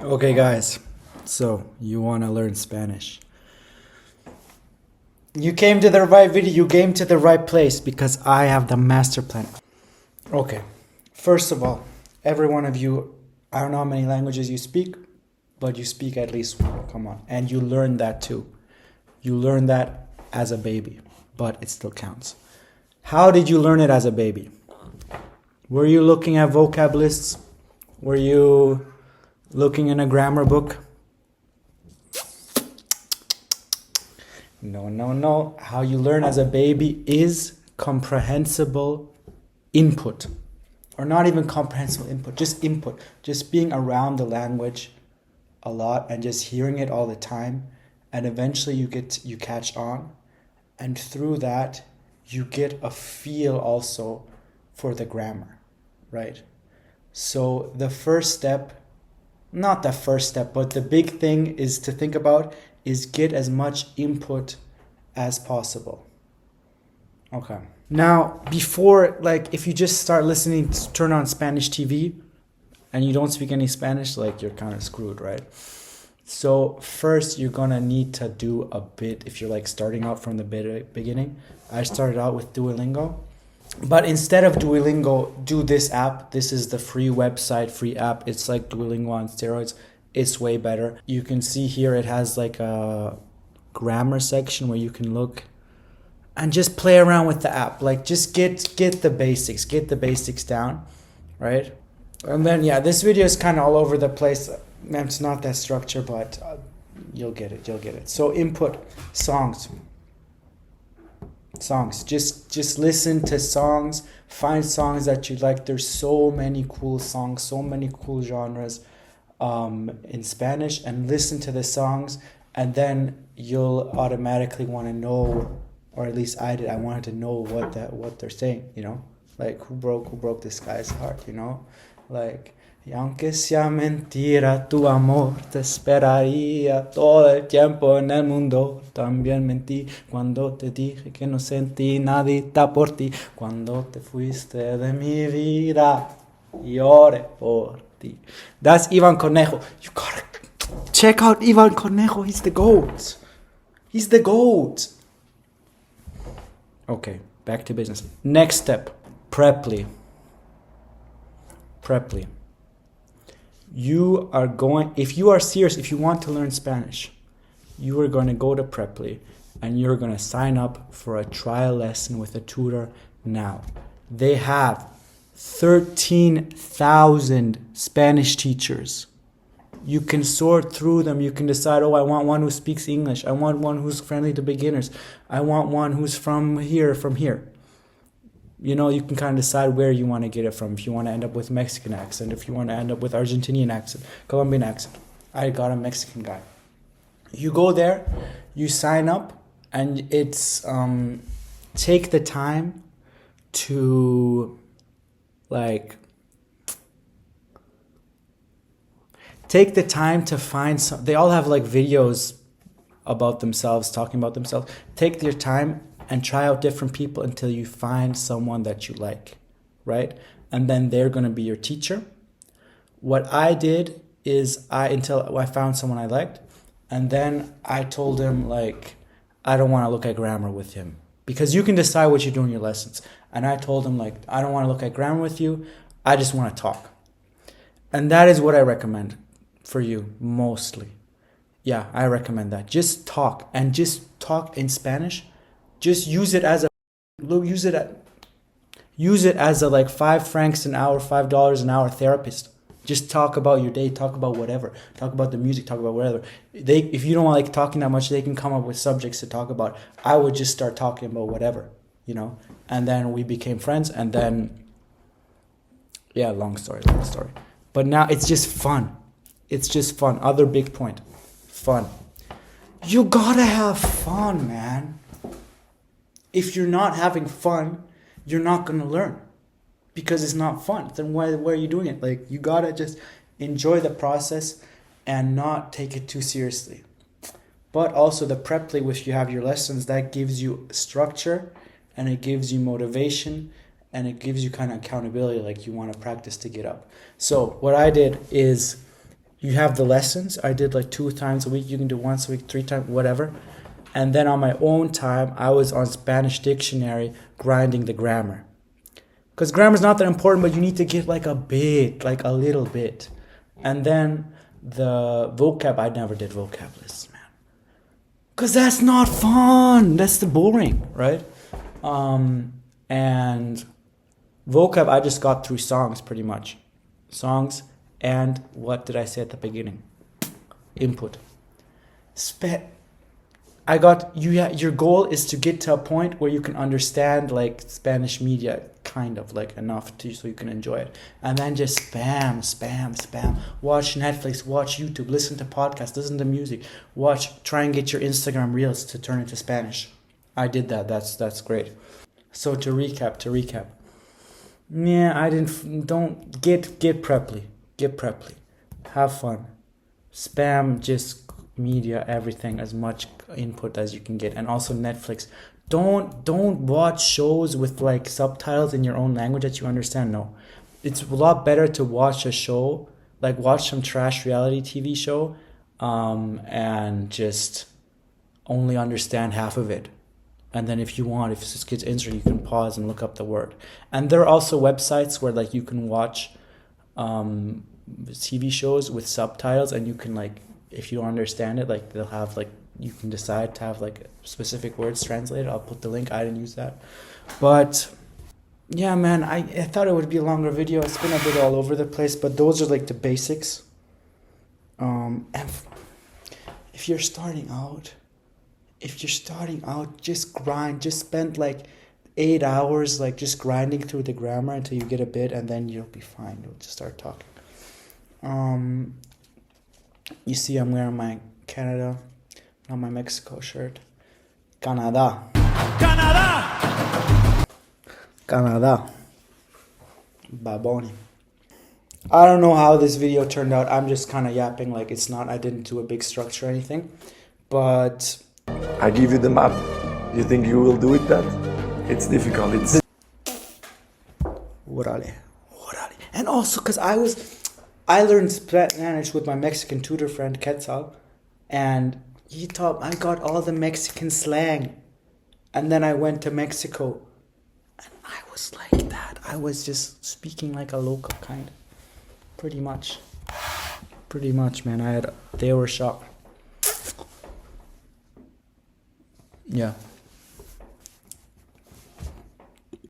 Okay, guys, so you want to learn Spanish. You came to the right video, you came to the right place because I have the master plan. Okay, first of all, every one of you, I don't know how many languages you speak, but you speak at least one, come on. And you learn that too. You learn that as a baby, but it still counts. How did you learn it as a baby? Were you looking at vocab lists? Were you looking in a grammar book? No. How you learn as a baby is comprehensible input. Or not even comprehensible input, just input. Just being around the language a lot and just hearing it all the time. And eventually you catch on. And through that, you get a feel also for the grammar, right? So the first step, not the first step, but the big thing is to think about is get as much input as possible. Okay. Now, before, like, if you just start listening, turn on Spanish TV and you don't speak any Spanish, like, you're kind of screwed, right? So first, you're gonna need to do a bit, if you're like starting out from the beginning. I started out with Duolingo. But instead of Duolingo, do this app. This is the free website, free app. It's like Duolingo on steroids. It's way better. You can see here it has like a grammar section where you can look and just play around with the app. Like just get the basics down, right? And then yeah, this video is kind of all over the place. It's not that structure, but you'll get it. So input, songs. Just listen to songs, find songs that you like. There's so many cool songs, so many cool genres in Spanish, and listen to the songs, and then you'll automatically want to know, or at least I did, I wanted to know what they're saying, you know, like who broke this guy's heart, you know, like y aunque sea mentira tu amor te esperaría todo el tiempo en el mundo. También mentí cuando te dije que no sentí nadita por ti. Cuando te fuiste de mi vida, lloré por ti. That's Ivan Conejo. You gotta check out Ivan Conejo. He's the GOAT. He's the GOAT. Okay, back to business. Next step, Preply. You are going, if you are serious, if you want to learn Spanish, you are going to go to Preply and you're going to sign up for a trial lesson with a tutor now. They have 13,000 Spanish teachers. You can sort through them. You can decide, oh, I want one who speaks English. I want one who's friendly to beginners. I want one who's from here. You know, you can kind of decide where you want to get it from. If you want to end up with Mexican accent, if you want to end up with Argentinian accent, Colombian accent. I got a Mexican guy. You go there, you sign up, and it's take the time to find some. They all have like videos about themselves, talking about themselves. Take your time and try out different people until you find someone that you like, right? And then they're going to be your teacher. What I did is until I found someone I liked, and then I told him, like, I don't want to look at grammar with him, because you can decide what you do in your lessons. And I told him, like, I don't want to look at grammar with you. I just want to talk. And that is what I recommend for you mostly. Yeah, I recommend that. Just talk, and just talk in Spanish. Just use it as a like 5 francs an hour, $5 an hour therapist. Just talk about your day, talk about whatever, talk about the music, talk about whatever. If you don't like talking that much, they can come up with subjects to talk about. I would just start talking about whatever, you know. And then we became friends, and then yeah, long story. But now it's just fun. Other big point, fun. You gotta have fun, man. If you're not having fun, you're not going to learn, because it's not fun. Then why are you doing it? Like, you got to just enjoy the process and not take it too seriously. But also the Preply, which you have your lessons, that gives you structure, and it gives you motivation, and it gives you kind of accountability, like you want to practice to get up. So what I did is you have the lessons. I did like 2 times a week. You can do once a week, 3 times, whatever. And then on my own time, I was on Spanish dictionary grinding the grammar. Because grammar's not that important, but you need to get like a bit, like a little bit. And then the vocab, I never did vocab lists, man. Because that's not fun. That's the boring, right? And vocab, I just got through songs pretty much. Songs and what did I say at the beginning? Input. I got you. Your goal is to get to a point where you can understand like Spanish media, kind of like enough so you can enjoy it, and then just spam. Watch Netflix, watch YouTube, listen to podcasts, listen to music, try and get your Instagram reels to turn into Spanish. I did that. That's great. So to recap. Yeah, don't get Preply. Get Preply. Have fun. Spam just media, everything, as much input as you can get. And also Netflix. Don't watch shows with like subtitles in your own language that you understand. No. It's a lot better to watch a show, like watch some trash reality TV show, and just only understand half of it. And then if this gets interesting, you can pause and look up the word. And there are also websites where like you can watch TV shows with subtitles, and you can like, if you don't understand it, like they'll have like, you can decide to have like specific words translated. I'll put the link. I didn't use that. But yeah, man, I thought it would be a longer video. It's been a bit all over the place, but those are like the basics. And if you're starting out, just grind. Just spend like 8 hours like just grinding through the grammar until you get a bit, and then you'll be fine. You'll just start talking. You see I'm wearing my Canada, not my Mexico shirt. Canada. Baboni. I don't know how this video turned out. I'm just kind of yapping, like I didn't do a big structure or anything. But I give you the map. You think you will do it that? It's difficult. Orale. And also because I learned Spanish with my Mexican tutor friend Quetzal, and I got all the Mexican slang. And then I went to Mexico, and I was like that. I was just speaking like a local kind. Pretty much, man. They were shocked. Yeah.